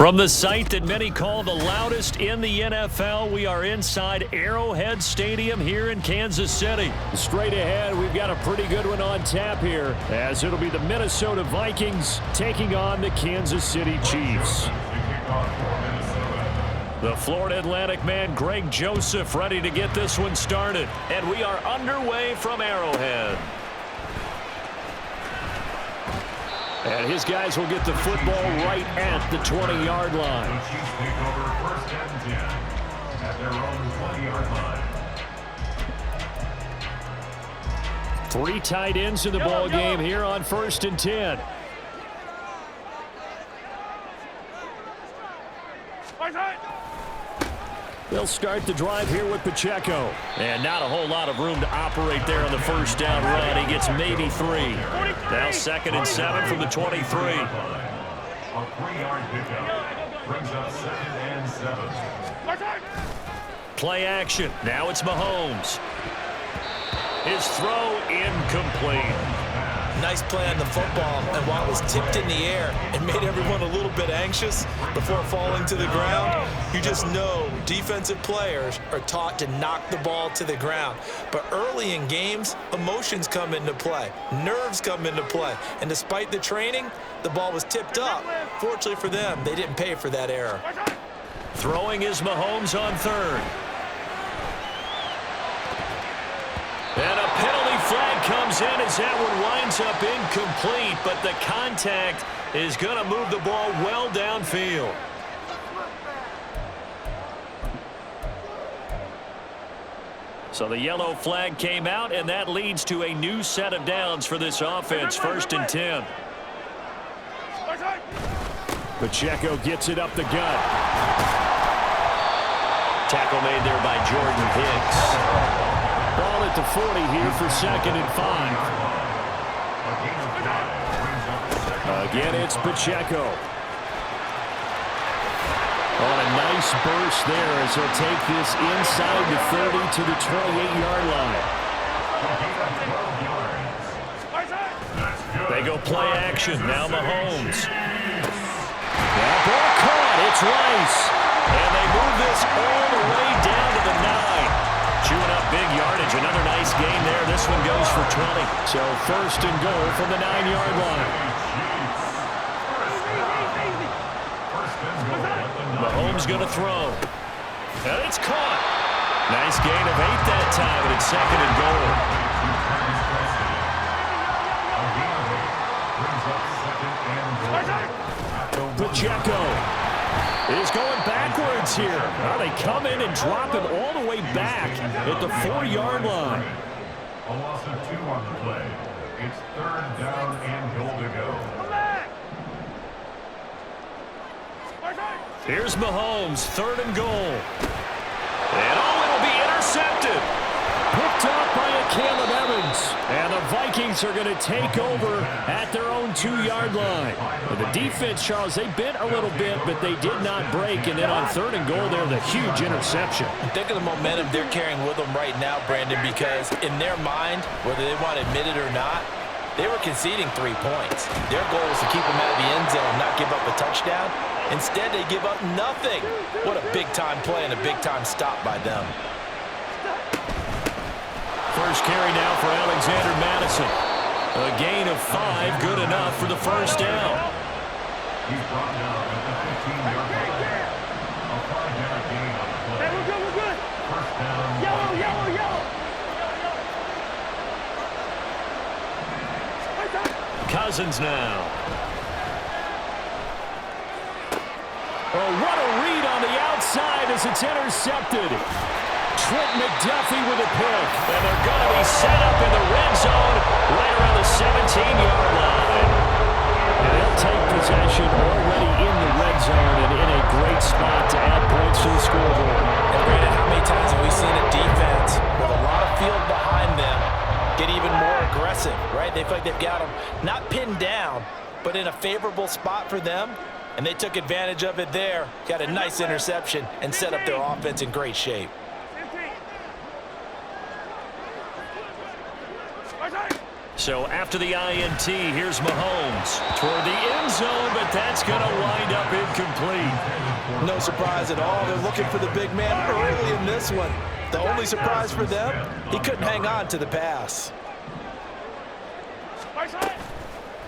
From the site that many call the loudest in the NFL, we are inside Arrowhead Stadium here in Kansas City. Straight ahead, we've got a pretty good one on tap here, as it'll be the Minnesota Vikings taking on the Kansas City Chiefs. The Florida Atlantic man, Greg Joseph, ready to get this one started. And we are underway from Arrowhead. And his guys will get the football right at the 20-yard line. The Chiefs take over first and 10 at their own 20-yard line. 3 tight ends in the ball game here on first and 10. They'll start the drive here with Pacheco. And not a whole lot of room to operate there on the first down run. He gets maybe 3. Now 2nd and 7 from the 23. A 3-yard pickup brings up 2nd and 7. Play action. Now it's Mahomes. His throw incomplete. Nice play on the football, and while it was tipped in the air and made everyone a little bit anxious before falling to the ground, you just know defensive players are taught to knock the ball to the ground. But early in games, emotions come into play, nerves come into play, and despite the training, the ball was tipped up. Fortunately for them, they didn't pay for that error. Throwing is Mahomes on 3rd. And a penalty flag comes in as that one winds up incomplete, but the contact is going to move the ball well downfield. So the yellow flag came out, and that leads to a new set of downs for this offense, 1st and 10. Pacheco gets it up the gut. Tackle made there by Jordan Hicks. Ball at the 40 here for 2nd and 5. Again, it's Pacheco. On a nice burst there as he'll take this inside the 30 to the 28-yard line. They go play action. Now Mahomes. That ball caught. It's Rice. And they move this all the way down to the 9. Chewing up big yardage. Another nice gain there. This one goes for 20. So 1st and goal from the 9-yard line. Mahomes going to throw. And it's caught. Nice gain of 8 that time, and it's 2nd and goal. Pacheco is going backwards here. Well, they come in and drop him all the way back at the 4-yard line. A loss of 2 on the play. It's 3rd down and goal to go. Here's Mahomes, 3rd and goal. And it'll be intercepted. Picked up by a Caleb Evans. And the Vikings are going to take over at their own 2-yard line. The defense, Charles, they bit a little bit, but they did not break. And then on 3rd and goal, they're the huge interception. Think of the momentum they're carrying with them right now, Brandon, because in their mind, whether they want to admit it or not, they were conceding 3 points. Their goal was to keep them out of the end zone, not give up a touchdown. Instead, they give up nothing. What a big-time play and a big-time stop by them. First carry now for Alexander Madison. A gain of 5, good enough for the first down. He's brought down at the 15-yard line. A 5-yard gain on the play. Hey, we're good. First down. Yellow. Cousins now. Oh, what a read on the outside as it's intercepted. Trent McDuffie with a pick. And they're going to be set up in the red zone right around the 17-yard line. And they'll take possession already in the red zone and in a great spot to add points to the scoreboard. And Brandon, how many times have we seen a defense with a lot of field behind them get even more aggressive, right? They feel like they've got them not pinned down, but in a favorable spot for them. And they took advantage of it there, got a nice interception, and set up their offense in great shape. So after the INT, here's Mahomes toward the end zone, but that's going to wind up incomplete. No surprise at all. They're looking for the big man early in this one. The only surprise for them, he couldn't hang on to the pass.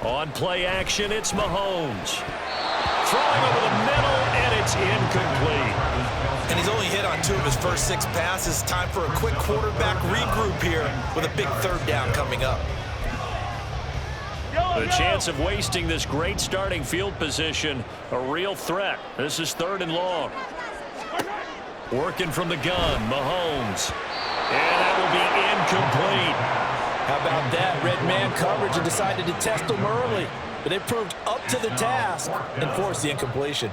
On play action, it's Mahomes. Throwing over the middle, and it's incomplete. And he's only hit on 2 of his first 6 passes. Time for a quick quarterback regroup here with a big 3rd down coming up. The chance of wasting this great starting field position, a real threat. This is 3rd and long. Working from the gun, Mahomes. And that will be incomplete. How about that? Red man coverage and decided to test him early. But they proved up to the task and forced the incompletion.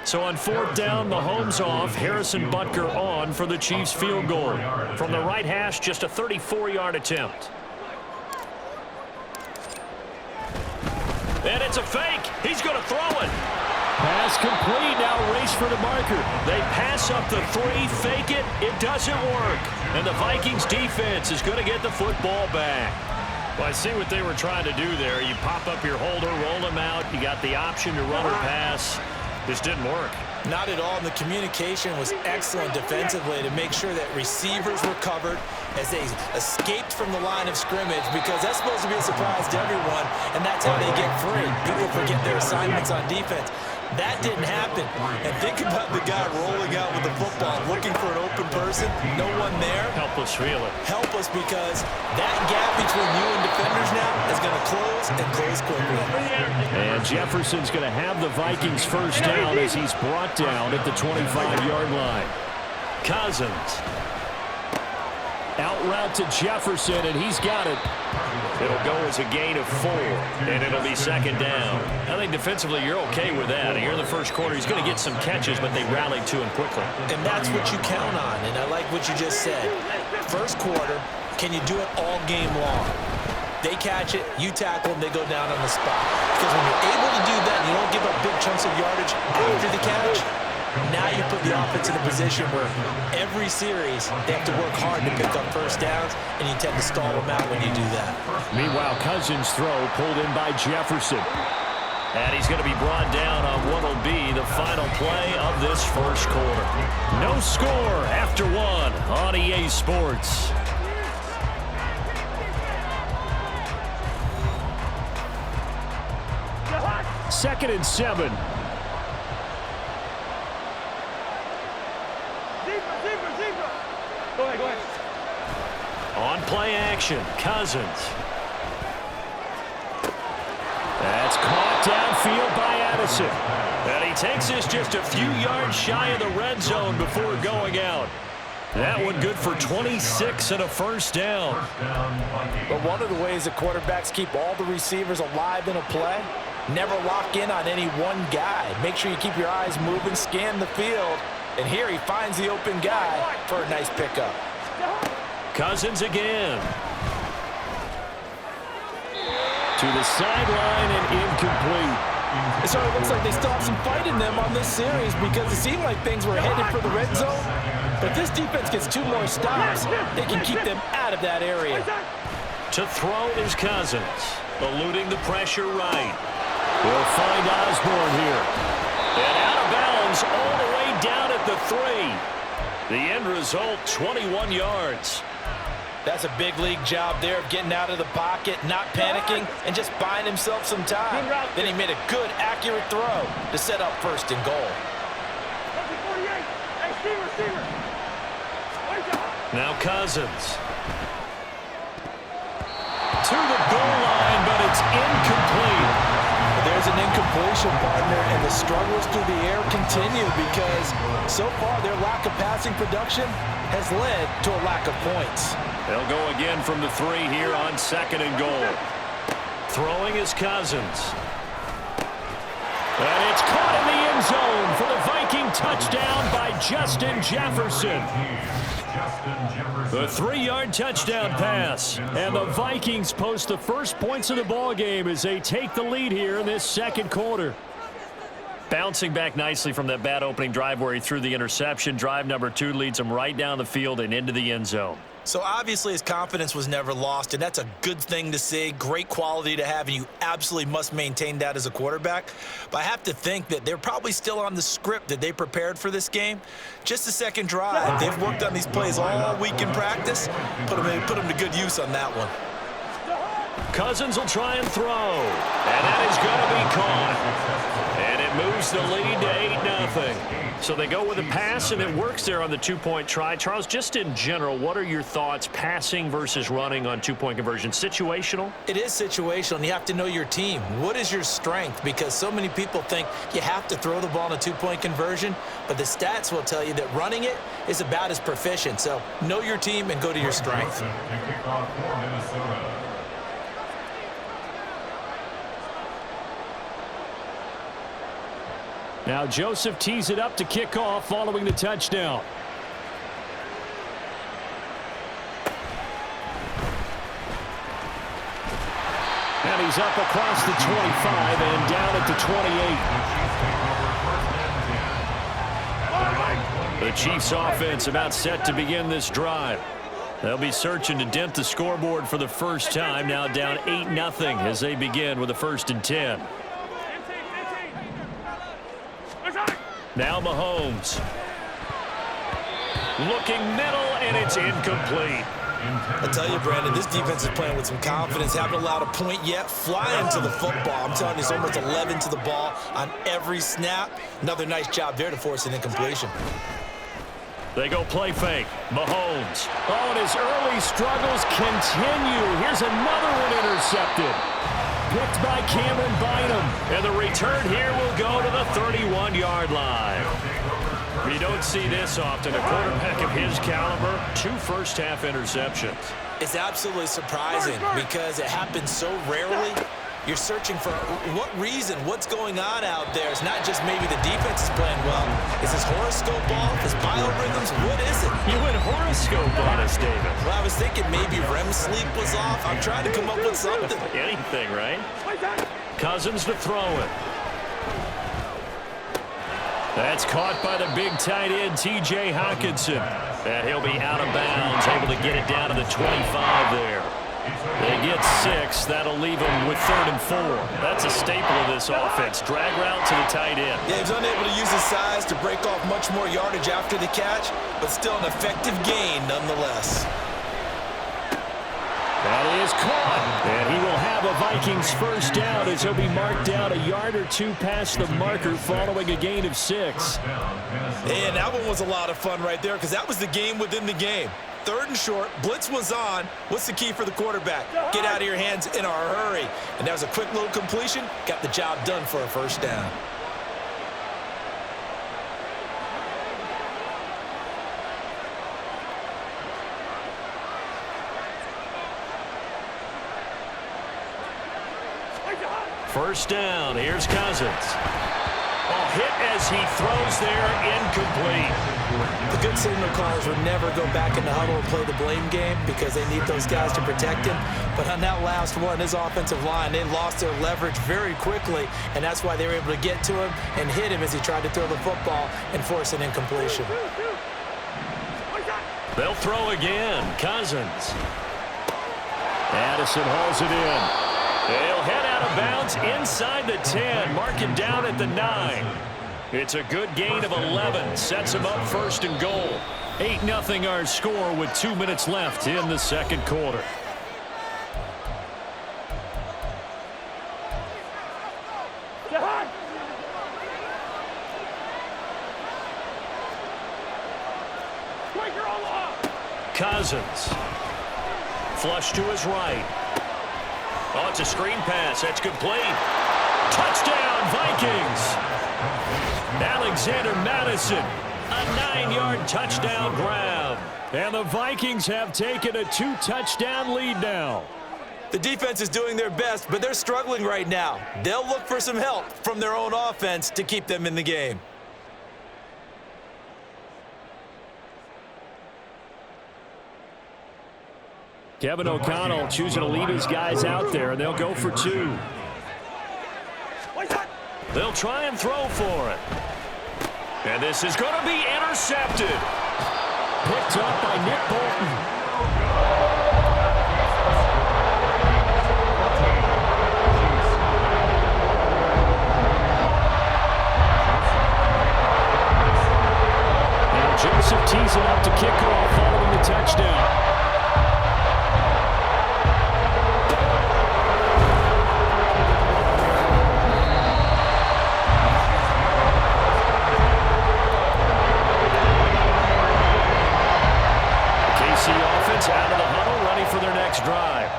So on 4th down, Mahomes off, Harrison Butker on for the Chiefs field goal. From the right hash, just a 34-yard attempt. And it's a fake. He's going to throw it. Pass complete. Now race for the marker. They pass up the 3, fake it. It doesn't work. And the Vikings defense is going to get the football back. Well, I see what they were trying to do there. You pop up your holder, roll them out. You got the option to run or pass. This didn't work. Not at all. And the communication was excellent defensively to make sure that receivers were covered as they escaped from the line of scrimmage, because that's supposed to be a surprise to everyone, and that's how they get free. People forget their assignments on defense. That didn't happen. And think about the guy rolling out with the football, looking for an open person, no one there. Helpless feeling. Helpless, because that gap between you and defenders now is going to close and close quickly. And Jefferson's going to have the Vikings 1st down as he's brought down at the 25-yard line. Cousins. Out route to Jefferson, and he's got it. It'll go as a gain of 4, and it'll be 2nd down. I think defensively you're okay with that. Here in the first quarter, he's going to get some catches, but they rallied to him quickly. And that's what you count on, and I like what you just said. First quarter, can you do it all game long? They catch it, you tackle them, they go down on the spot. Because when you're able to do that, and you don't give up big chunks of yardage after the catch, now you put the offense in a position where every series they have to work hard to pick up 1st downs, and you tend to stall them out when you do that. Meanwhile, Cousins' throw pulled in by Jefferson. And he's going to be brought down on what will be the final play of this first quarter. No score after 1 on EA Sports. Second and 7. Go ahead. On play action, Cousins. That's caught downfield by Addison. And he takes this just a few yards shy of the red zone before going out. That one good for 26 and a 1st down. But one of the ways that quarterbacks keep all the receivers alive in a play, never lock in on any one guy. Make sure you keep your eyes moving, scan the field. And here he finds the open guy for a nice pickup. Cousins again. To the sideline and incomplete. It sort of looks like they still have some fight in them on this series, because it seemed like things were headed for the red zone. But if this defense gets 2 more stops, they can keep them out of that area. To throw is Cousins, eluding the pressure right. We'll find Osborne here. And out of bounds all the way down at the 3. The end result, 21 yards. That's a big league job there of getting out of the pocket, not panicking, and just buying himself some time. Then he made a good, accurate throw to set up 1st and goal. Now Cousins. To the goal line, but it's incomplete. There's an incompletion, partner, and the struggles through the air continue, because so far their lack of passing production has led to a lack of points. They'll go again from the 3 here on 2nd and goal. Throwing is Cousins. And it's caught in the end zone for the Viking touchdown by Justin Jefferson. The 3-yard touchdown pass. And the Vikings post the first points of the ball game as they take the lead here in this second quarter. Bouncing back nicely from that bad opening drive where he threw the interception. Drive number 2 leads him right down the field and into the end zone. So obviously his confidence was never lost, and that's a good thing to see, great quality to have, and you absolutely must maintain that as a quarterback. But I have to think that they're probably still on the script that they prepared for this game. Just a second drive. They've worked on these plays all week in practice. Put them to good use on that one. Cousins will try and throw, and that is going to be caught. And it moves the lead to 8-0. So they go with a pass, and it works there on the 2-point try. Charles, just in general, what are your thoughts passing versus running on 2-point conversion? Situational? It is situational, and you have to know your team. What is your strength? Because so many people think you have to throw the ball in a 2-point conversion, but the stats will tell you that running it is about as proficient. So know your team and go to your strength. Now Joseph tees it up to kick off following the touchdown. And he's up across the 25 and down at the 28. The Chiefs offense about set to begin this drive. They'll be searching to dent the scoreboard for the first time, now down 8-0 as they begin with a 1st and 10. Now Mahomes. Looking middle, and it's incomplete. I tell you, Brandon, this defense is playing with some confidence. Haven't allowed a point yet. Flying to the football. I'm telling you, it's almost 11 to the ball on every snap. Another nice job there to force an incompletion. They go play fake. Mahomes. Oh, and his early struggles continue. Here's another one intercepted. Picked by Cameron Bynum. And the return here will go to the 31-yard line. You don't see this often. A quarterback of his caliber, 2 first-half interceptions. It's absolutely surprising because it happens so rarely. You're searching for what reason, what's going on out there. It's not just maybe the defense is playing well. Is his horoscope off? His biorhythms? What is it? You went horoscope on us, David. Well, I was thinking maybe REM sleep was off. I'm trying to come up with something. Anything, right? Cousins to throw it. That's caught by the big tight end, T.J. Hockenson. And he'll be out of bounds, able to get it down to the 25 there. They get 6. That'll leave them with 3rd and 4. That's a staple of this offense. Drag route to the tight end. Yeah, he's unable to use his size to break off much more yardage after the catch, but still an effective gain nonetheless. That is caught. And he will have a Vikings first down as he'll be marked down a yard or 2 past the marker following a gain of 6. And that one was a lot of fun right there because that was the game within the game. 3rd and short, blitz was on. What's the key for the quarterback? Get out of your hands in a hurry. And that was a quick little completion. Got the job done for a first down. First down. Here's Cousins. Oh, hit as he throws there, incomplete. The good signal callers would never go back in the huddle and play the blame game because they need those guys to protect him. But on that last one, his offensive line, they lost their leverage very quickly, and that's why they were able to get to him and hit him as he tried to throw the football and force an incompletion. They'll throw again. Cousins. Addison hauls it in. They'll head out of bounds inside the 10, mark it down at the 9. It's a good gain of 11, sets them up 1st and goal. 8-0 our score with 2 minutes left in the second quarter. Cousins. Flush to his right. Oh, it's a screen pass. That's complete. Touchdown, Vikings. Alexander Madison, a 9-yard touchdown grab. And the Vikings have taken a 2-touchdown lead now. The defense is doing their best, but they're struggling right now. They'll look for some help from their own offense to keep them in the game. Kevin O'Connell choosing to lead his guys out there, and they'll go for 2. They'll try and throw for it. And this is going to be intercepted. Picked up by Nick Bolton. Joseph tees it up to kick off following the touchdown. KC offense out of the huddle, ready for their next drive.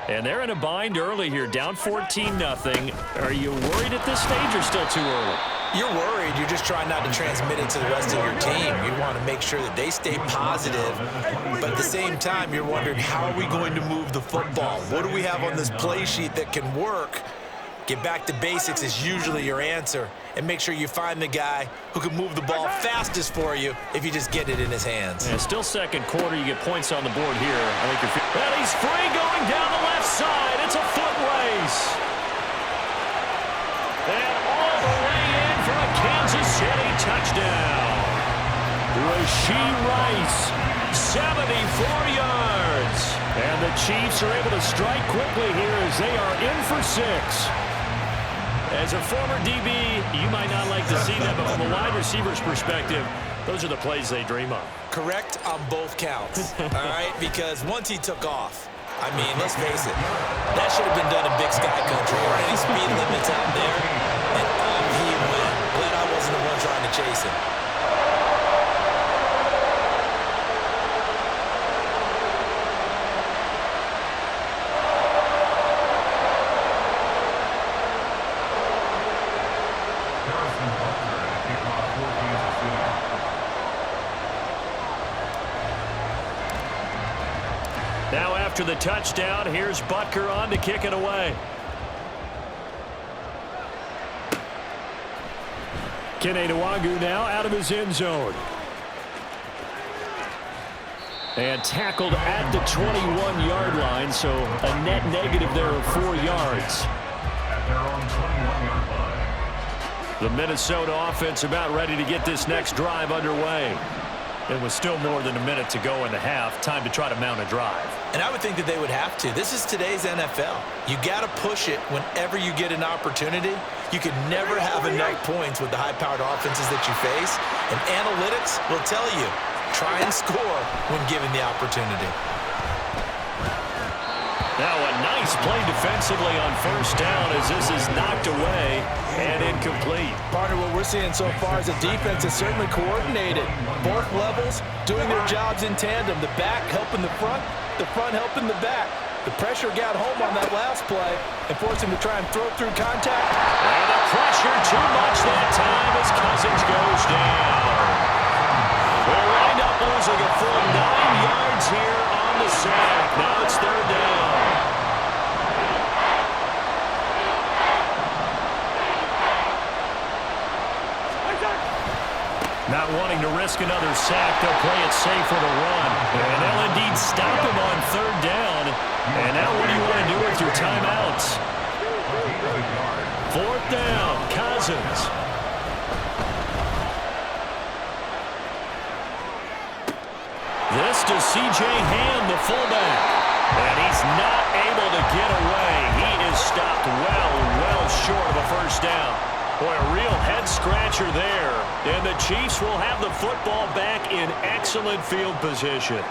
And they're in a bind early here, down 14-0. Are you worried at this stage or still too early? You're worried. You're just trying not to transmit it to the rest of your team. You want to make sure that they stay positive. But at the same time, you're wondering, how are we going to move the football? What do we have on this play sheet that can work? Get back to basics is usually your answer. And make sure you find the guy who can move the ball fastest for you if you just get it in his hands. Yeah, still second quarter. You get points on the board here. I think you're... And he's free going down the left side. It's a foot race. And all the way in for a Kansas City touchdown. Rashee Rice, 74 yards. And the Chiefs are able to strike quickly here as they are in for 6. As a former DB, you might not like to see that, but from a wide receiver's perspective, those are the plays they dream of. Correct on both counts, all right? Because once he took off, I mean, let's face it, that should have been done in Big Sky Country or any speed limits out there, and up he went. Glad I wasn't the one trying to chase him. Now after the touchdown, here's Butker on to kick it away. Kene Nwagu now out of his end zone. And tackled at the 21-yard line, so a net negative there of 4 yards. At their own 21-yard line. The Minnesota offense about ready to get this next drive underway. It was still more than a minute to go in the half. Time to try to mount a drive. And I would think that they would have to. This is today's NFL. You got to push it whenever you get an opportunity. You can never have enough points with the high-powered offenses that you face. And analytics will tell you, try and score when given the opportunity. Now a nice play defensively on first down as this is knocked away and incomplete. Partner, what we're seeing so far is the defense is certainly coordinated. Both levels doing their jobs in tandem. The back helping the front helping the back. The pressure got home on that last play and forced him to try and throw through contact. And the pressure too much that time as Cousins goes down. We'll wind up losing a full 9 yards here on the sack. Now it's third down. Not wanting to risk another sack, they'll play it safe with a run. And they'll indeed stop him on third down. And now what do you want to do with your timeouts? Fourth down, Cousins. This to C.J. Ham, the fullback. And he's not able to get away. He is stopped well short of a first down. Boy, a real head-scratcher there. And the Chiefs will have the football back in excellent field position.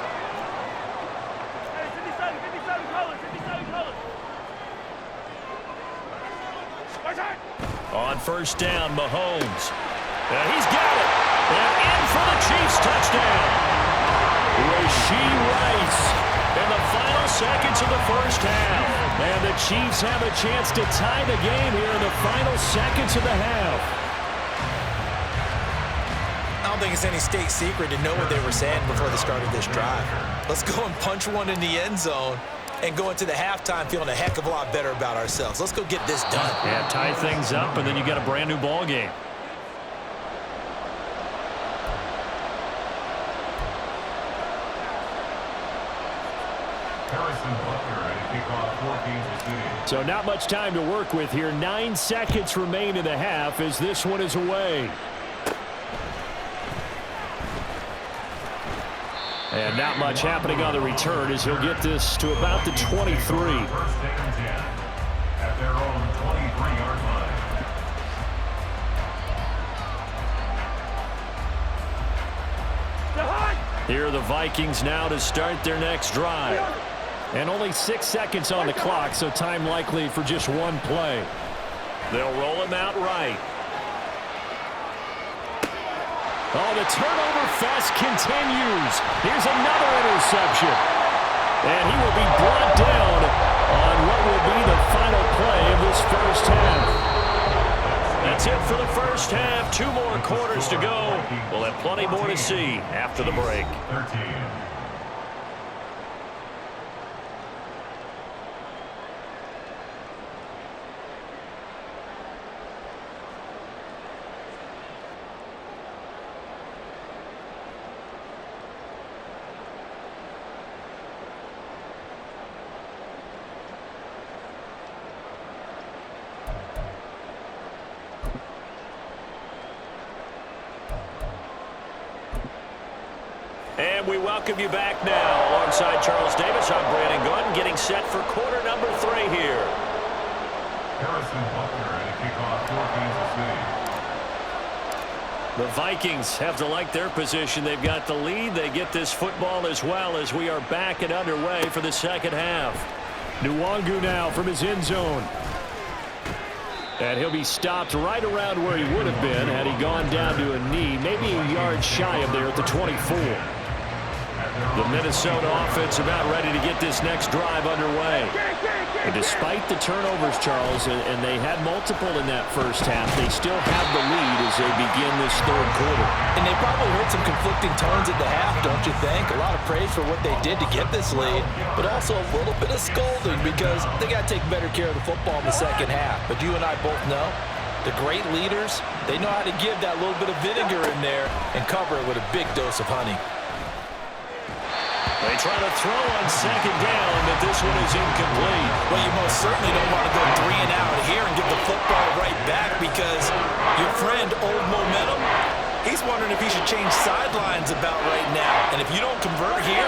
On first down, Mahomes. And he's got it. And in for the Chiefs touchdown. Rashee Rice in the final seconds of the first half. And the Chiefs have a chance to tie the game here in the final seconds of the half. I don't think it's any state secret to know what they were saying before the start of this drive. Let's go and punch one in the end zone and go into the halftime feeling a heck of a lot better about ourselves. Let's go get this done. Yeah, tie things up, and then you got a brand new ball game. Harrison Butker and kickoff for Kansas City. So not much time to work with here. 9 seconds remain in the half as this one is away. And not much happening on the return as he'll get this to about the 23. First and 10 at their own 23-yard line. Here are the Vikings now to start their next drive. And only 6 seconds on the clock, so time likely for just one play. They'll roll him out right. Oh, the turnover fest continues. Here's another interception. And he will be brought down on what will be the final play of this first half. That's it for the first half. 2 more quarters to go. We'll have plenty more to see after the break. 13. And we welcome you back now. Alongside Charles Davis, I'm Brandon Gunn, getting set for quarter number 3 here. Harrison Butker and kickoff for Kansas City. The Vikings have to like their position. They've got the lead. They get this football as well as we are back and underway for the second half. Nwangu now from his end zone. And he'll be stopped right around where he would have been had he gone down to a knee, maybe a yard shy of there at the 24. The Minnesota offense about ready to get this next drive underway. And despite the turnovers, Charles, and they had multiple in that first half, they still have the lead as they begin this third quarter. And they probably heard some conflicting tones at the half, don't you think? A lot of praise for what they did to get this lead, but also a little bit of scolding because they got to take better care of the football in the second half. But you and I both know the great leaders, they know how to give that little bit of vinegar in there and cover it with a big dose of honey. They try to throw on second down, but this one is incomplete. Well, you most certainly don't want to go 3 and out here and get the football right back because your friend, Old Momentum, he's wondering if he should change sidelines about right now. And if you don't convert here,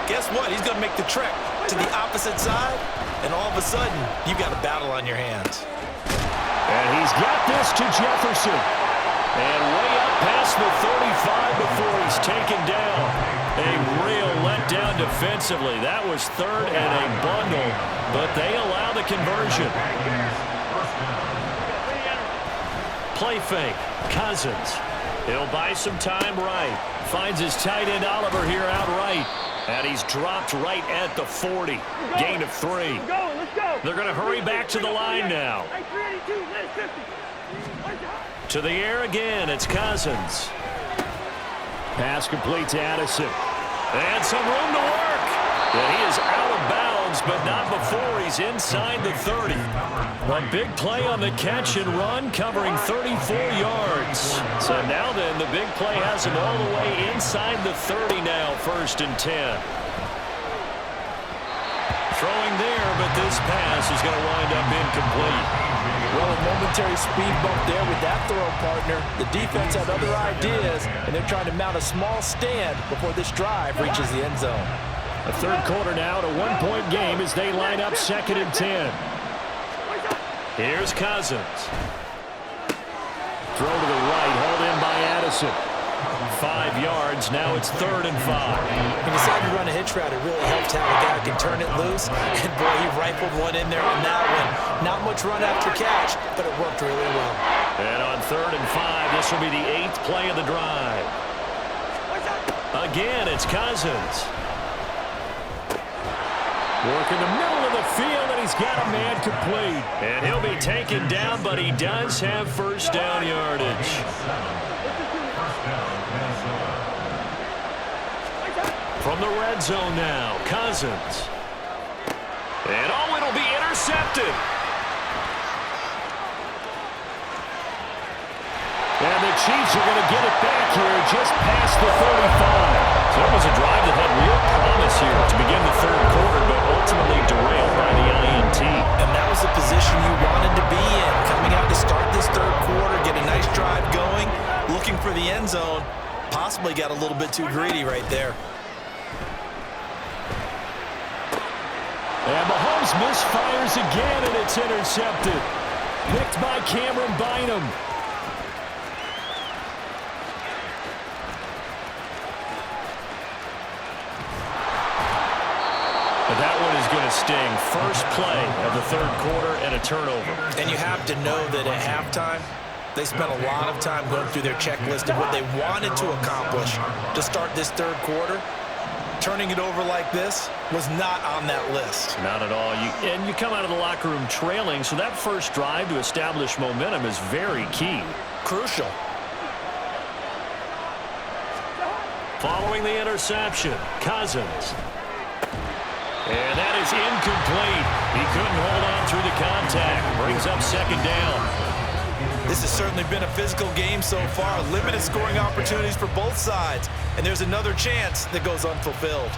guess what? He's going to make the trek to the opposite side, and all of a sudden, you've got a battle on your hands. And he's got this to Jefferson. And way up past the 35 before he's taken down. A real letdown defensively. That was third and a bundle, but they allow the conversion. Play fake. Cousins. He'll buy some time right. Finds his tight end Oliver here outright. And he's dropped right at the 40. Gain of 3. They're going to hurry back to the line now. To the air again. It's Cousins. Pass complete to Addison. And some room to work. And he is out of bounds, but not before he's inside the 30. A big play on the catch and run, covering 34 yards. So now then, the big play has him all the way inside the 30 now, 1st and 10. Throwing there, but this pass is going to wind up incomplete. Well, a momentary speed bump there with that throw, partner. The defense had other ideas, and they're trying to mount a small stand before this drive reaches the end zone. A third quarter now, a 1-point game as they line up 2nd and 10. Here's Cousins. Throw to the right, hauled in by Addison. 5 yards, now it's 3rd and 5. When you decide to run a hitch route, it really helps to have a guy who can turn it loose. And boy, he rifled one in there on that one. Not much run after catch, but it worked really well. And on 3rd and 5, this will be the 8th play of the drive. Again, it's Cousins. Working the middle of the field, and he's got a man complete. And he'll be taken down, but he does have first down yardage. From the red zone now, Cousins. And oh, it'll be intercepted. And the Chiefs are going to get it back here just past the 35. So it was a drive that had real promise here to begin the third quarter, but ultimately derailed by the INT. And that was the position you wanted to be in. Coming out to start this third quarter, get a nice drive going, looking for the end zone. Possibly got a little bit too greedy right there. And Mahomes misfires again, and it's intercepted. Picked by Cameron Bynum. But that one is going to sting. First play of the third quarter and a turnover. And you have to know that at halftime, they spent a lot of time going through their checklist of what they wanted to accomplish to start this third quarter. Turning it over like this was not on that list. Not at all. And you come out of the locker room trailing, so that first drive to establish momentum is very key. Crucial. Following the interception, Cousins. And that is incomplete. He couldn't hold on through the contact. Brings up second down. This has certainly been a physical game so far. Limited scoring opportunities for both sides. And there's another chance that goes unfulfilled.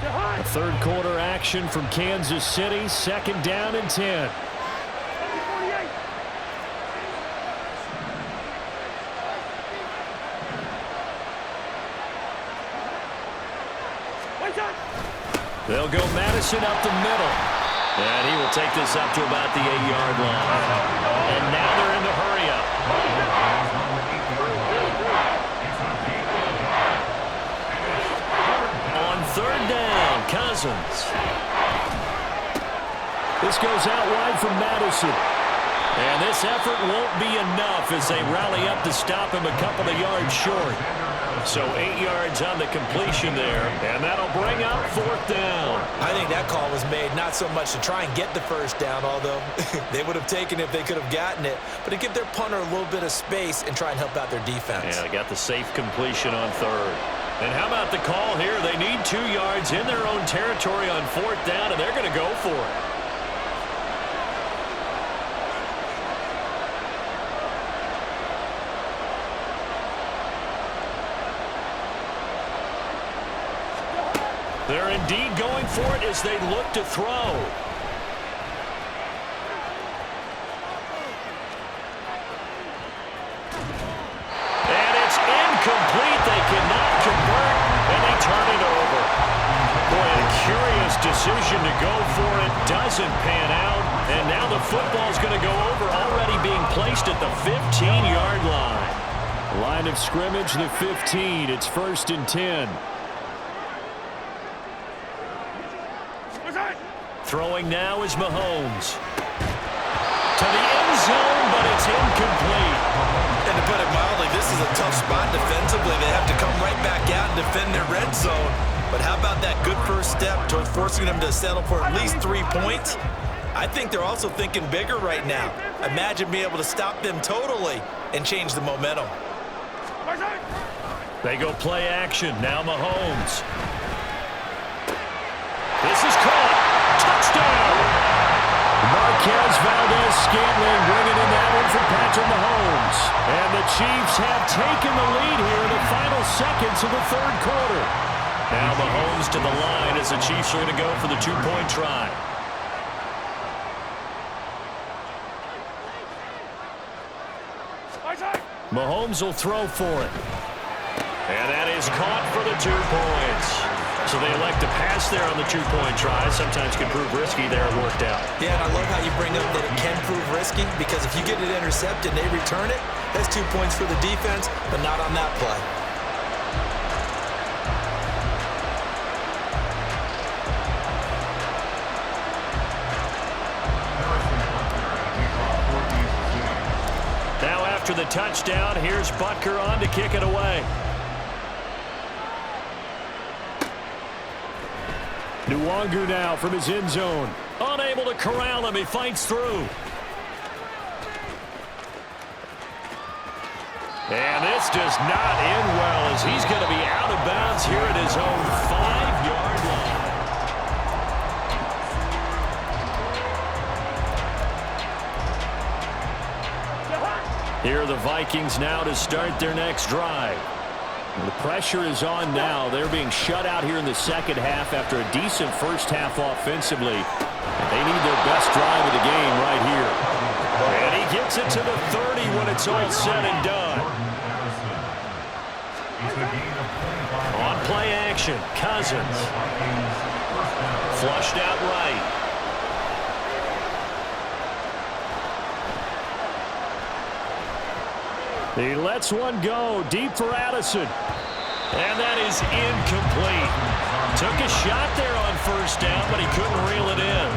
A third quarter action from Kansas City. Second down and 10. They'll go Madison up the middle. And he will take this up to about the 8-yard line. And now they're in the hurry-up. On third down, Cousins. This goes out wide from Madison. And this effort won't be enough as they rally up to stop him a couple of yards short. So 8 yards on the completion there, and that'll bring up fourth down. I think that call was made not so much to try and get the first down, although they would have taken it if they could have gotten it, but to give their punter a little bit of space and try and help out their defense. Yeah, they got the safe completion on third. And how about the call here? They need 2 yards in their own territory on fourth down, and they're going to go for it. They're indeed going for it as they look to throw. And it's incomplete. They cannot convert, and they turn it over. Boy, a curious decision to go for it. Doesn't pan out, and now the football's going to go over, already being placed at the 15-yard line. Line of scrimmage, the 15. It's first and 10. Throwing now is Mahomes. To the end zone, but it's incomplete. And to put it mildly, this is a tough spot defensively. They have to come right back out and defend their red zone. But how about that good first step towards forcing them to settle for at least 3 points? I think they're also thinking bigger right now. Imagine being able to stop them totally and change the momentum. They go play action. Now Mahomes. This is caught. Touchdown! Marquez Valdez-Scantling bringing in that one for Patrick Mahomes. And the Chiefs have taken the lead here in the final seconds of the third quarter. Now Mahomes to the line as the Chiefs are going to go for the 2-point try. Mahomes will throw for it. And that is caught for the 2 points. So they elect to pass there on the 2-point try. Sometimes can prove risky there. It worked out. Yeah, and I love how you bring up that it can prove risky, because if you get it intercepted and they return it, that's 2 points for the defense, but not on that play. Now after the touchdown, here's Butker on to kick it away. Nwangu now from his end zone. Unable to corral him. He fights through. And this does not end well as he's going to be out of bounds here at his own 5-yard line. Here are the Vikings now to start their next drive. The pressure is on now. They're being shut out here in the second half after a decent first half offensively. They need their best drive of the game right here. And he gets it to the 30 when it's all said and done. On play action, Cousins. Flushed out right. He lets one go deep for Addison. And that is incomplete. Took a shot there on first down, but he couldn't reel it in.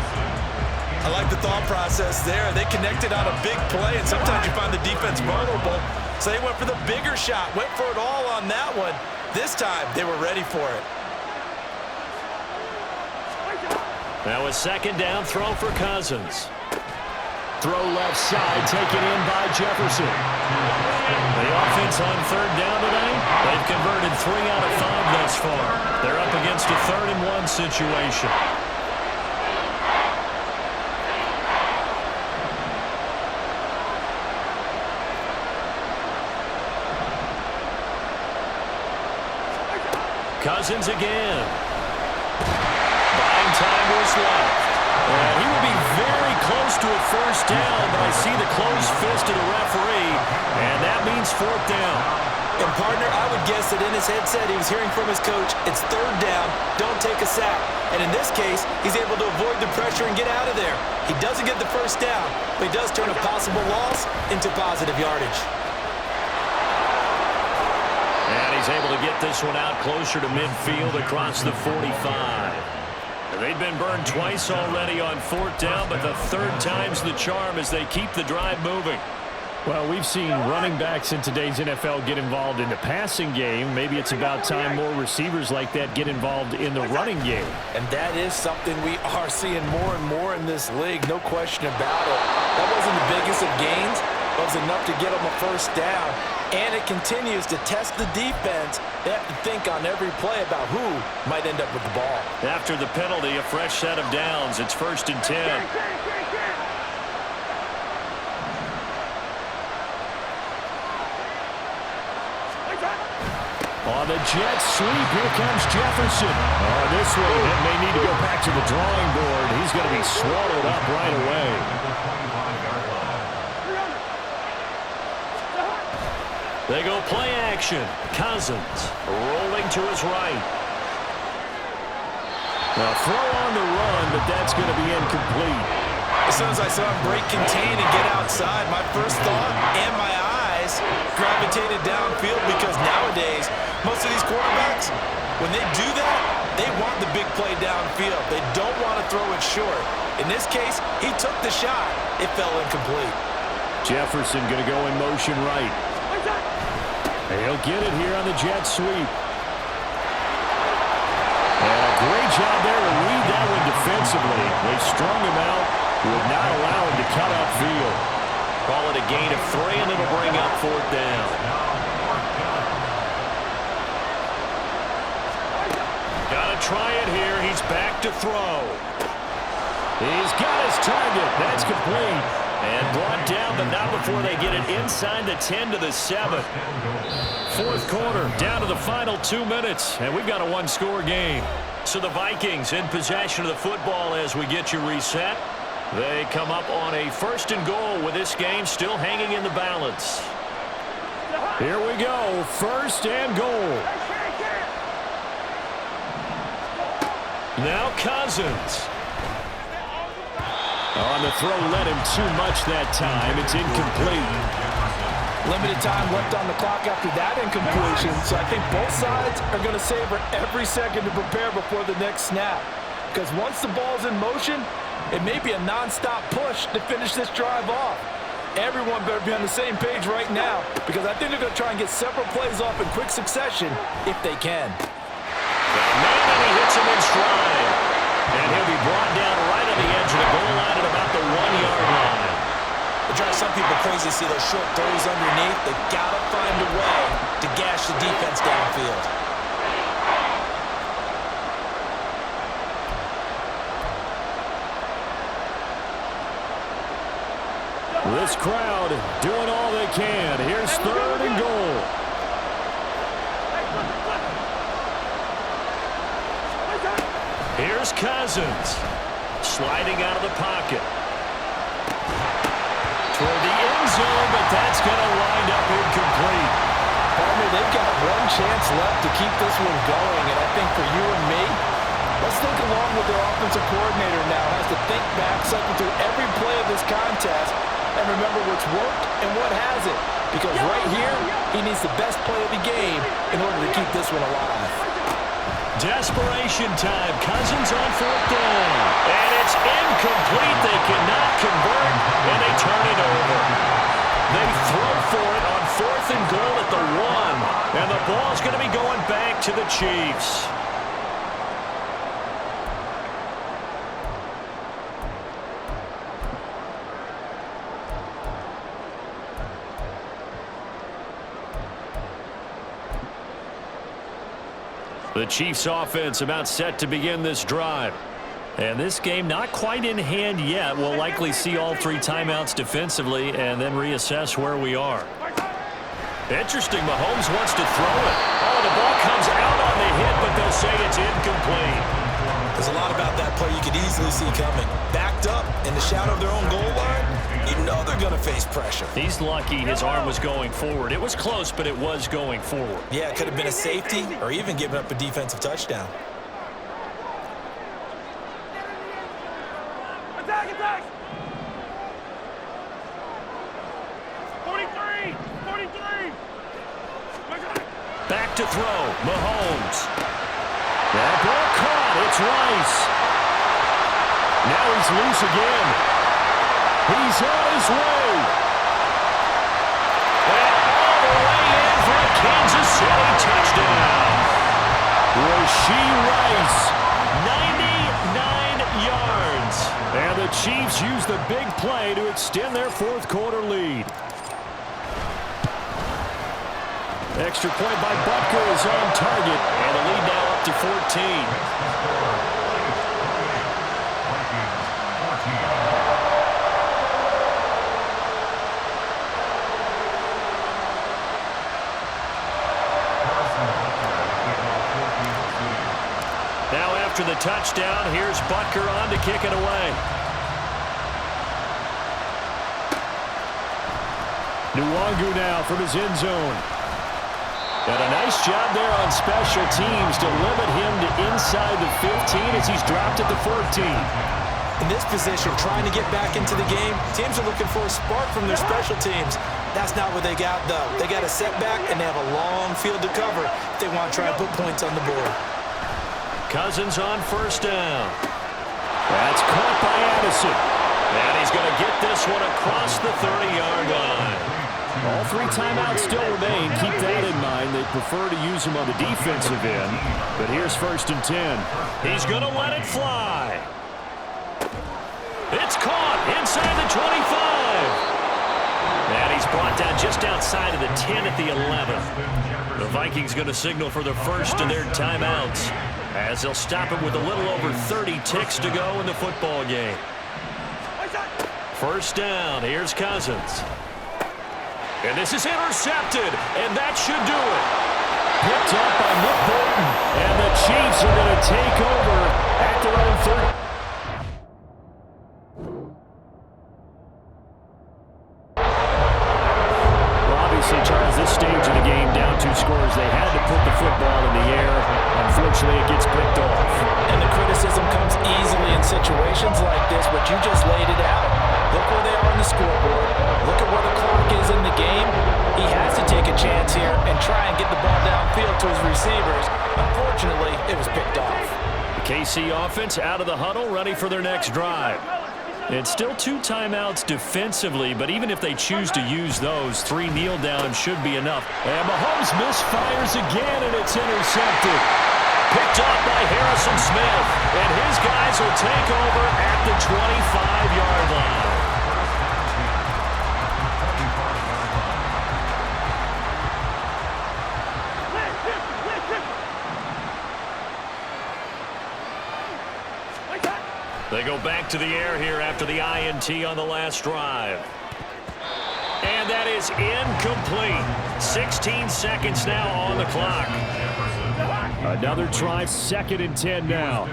I like the thought process there. They connected on a big play, and sometimes you find the defense vulnerable. So they went for the bigger shot, went for it all on that one. This time, they were ready for it. Now a second down throw for Cousins. Throw left side, taken in by Jefferson. The offense on third down tonight, they've converted 3 out of 5 thus far. They're up against a 3rd-and-1 situation. Cousins again. Buying time was left. And he will be very close to a first down, but I see the closed fist of the referee, and that means 4th down. And, partner, I would guess that in his headset he was hearing from his coach, it's 3rd down, don't take a sack. And in this case, he's able to avoid the pressure and get out of there. He doesn't get the first down, but he does turn a possible loss into positive yardage. And he's able to get this one out closer to midfield across the 45. They've been burned twice already on 4th down, but the 3rd time's the charm as they keep the drive moving. Well, we've seen running backs in today's NFL get involved in the passing game. Maybe it's about time more receivers like that get involved in the running game. And that is something we are seeing more and more in this league, no question about it. That wasn't the biggest of gains, but it was enough to get them a first down. And it continues to test the defense. They have to think on every play about who might end up with the ball. After the penalty, a fresh set of downs. It's 1st and 10. On the jet sweep, here comes Jefferson. On this one, it may need to go back to the drawing board. He's going to be swallowed up right away. They go play action. Cousins rolling to his right. Now throw on the run, but that's going to be incomplete. As soon as I saw him break contain and get outside, my first thought and my eyes gravitated downfield because nowadays, most of these quarterbacks, when they do that, they want the big play downfield. They don't want to throw it short. In this case, he took the shot. It fell incomplete. Jefferson going to go in motion right. He'll get it here on the jet sweep. And a great job there to read that one defensively. They strung him out, would not allow him to cut upfield. Call it a gain of 3, and it'll bring up 4th down. Got to try it here. He's back to throw. He's got his target. That's complete. And brought down, but not before they get it inside the 10 to the 7. 4th quarter, down to the final 2 minutes, and we've got a 1-score game. So the Vikings in possession of the football as we get you reset. They come up on a 1st and goal with this game still hanging in the balance. Here we go, 1st and goal. Now Cousins. On the throw, led him too much that time. It's incomplete. Limited time left on the clock after that incompletion, so I think both sides are going to savor every second to prepare before the next snap. Because once the ball's in motion, it may be a non-stop push to finish this drive off. Everyone better be on the same page right now, because I think they're going to try and get several plays off in quick succession if they can. Man, and he hits him in stride. And he'll be brought down right on the edge of the goal line at about the 1-yard line. It drives some people crazy to see those short throws underneath. They've got to find a way to gash the defense downfield. This crowd doing all they can. Here's 3rd and goal. Cousins. Sliding out of the pocket. Toward the end zone, but that's going to wind up incomplete. Partner, they've got one chance left to keep this one going, and I think for you and me, let's think along with their offensive coordinator now. Has to think back, cycle through every play of this contest, and remember what's worked and what hasn't. Because right here, he needs the best play of the game in order to keep this one alive. Desperation time. Cousins on 4th down. And it's incomplete. They cannot convert, and they turn it over. They throw for it on 4th and goal at the 1. And the ball's going to be going back to the Chiefs. The Chiefs offense about set to begin this drive. And this game not quite in hand yet. We'll likely see all 3 timeouts defensively and then reassess where we are. Interesting, Mahomes wants to throw it. Oh, the ball comes out on the hit, but they'll say it's incomplete. There's a lot about that play you could easily see coming. Backed up in the shadow of their own goal line, you know they're going to face pressure. He's lucky his arm was going forward. It was close, but it was going forward. Yeah, it could have been a safety or even given up a defensive touchdown. Attack, attack! 43! 43! Back to throw. Mahomes. That ball caught. It's Rice. Now he's loose again. He's on his way. And all the way in for a Kansas City touchdown. Rashee Rice, 99 yards. And the Chiefs use the big play to extend their 4th quarter lead. Extra point by Butker is on target, and the lead now up to 14. Now after the touchdown, here's Butker on to kick it away. Nwangu now from his end zone. And a nice job there on special teams to limit him to inside the 15 as he's dropped at the 14. In this position, trying to get back into the game, teams are looking for a spark from their special teams. That's not what they got, though. They got a setback, and they have a long field to cover if they want to try and put points on the board. Cousins on 1st down. That's caught by Addison. And he's going to get this one across the 30-yard line. All 3 timeouts still remain. Keep that in mind. They prefer to use them on the defensive end. But here's 1st and 10. He's going to let it fly. It's caught inside the 25. And he's brought down just outside of the 10 at the 11. The Vikings going to signal for the first of their timeouts as they'll stop it with a little over 30 ticks to go in the football game. 1st down. Here's Cousins. And this is intercepted, and that should do it. Picked up by Nick Bolton, and the Chiefs are going to take over at their own 30. Well, obviously, Charles, this stage of the game, down 2 scores, they had to put the football in the air. Unfortunately, it gets picked off. And the criticism comes easily in situations like this, but you just laid it out. Look where they are on the scoreboard. Look at where the clock is in the game. He has to take a chance here and try and get the ball downfield to his receivers. Unfortunately, it was picked off. The KC offense out of the huddle, ready for their next drive. It's still 2 timeouts defensively, but even if they choose to use those, 3 kneel downs should be enough. And Mahomes misfires again, and it's intercepted. Picked up by Harrison Smith, and his guys will take over at the 25-yard line. They go back to the air here after the INT on the last drive. And that is incomplete. 16 seconds now on the clock. Another try, 2nd and 10 now.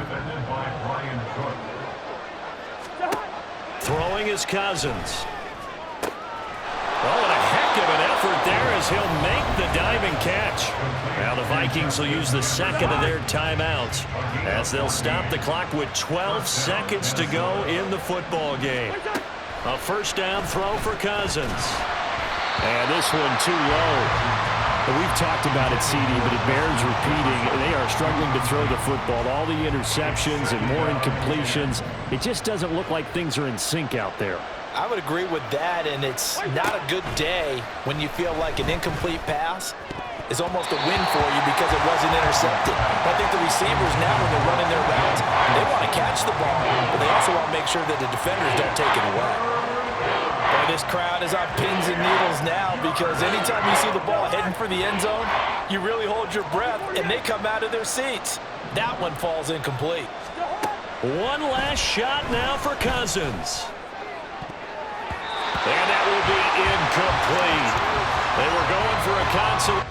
Throwing is Cousins. Oh, and a heck of an effort there as he'll make the diving catch. Now the Vikings will use the second of their timeouts as they'll stop the clock with 12 seconds to go in the football game. A first down throw for Cousins. And this one too low. We've talked about it, CD, but it bears repeating. They are struggling to throw the football. All the interceptions and more incompletions. It just doesn't look like things are in sync out there. I would agree with that, and it's not a good day when you feel like an incomplete pass is almost a win for you because it wasn't intercepted. I think the receivers now, when they're running their routes, they want to catch the ball, but they also want to make sure that the defenders don't take it away. Boy, this crowd is on pins and needles now because anytime you see the ball heading for the end zone, you really hold your breath, and they come out of their seats. That one falls incomplete. One last shot now for Cousins. And that will be incomplete. They were going for a consolation.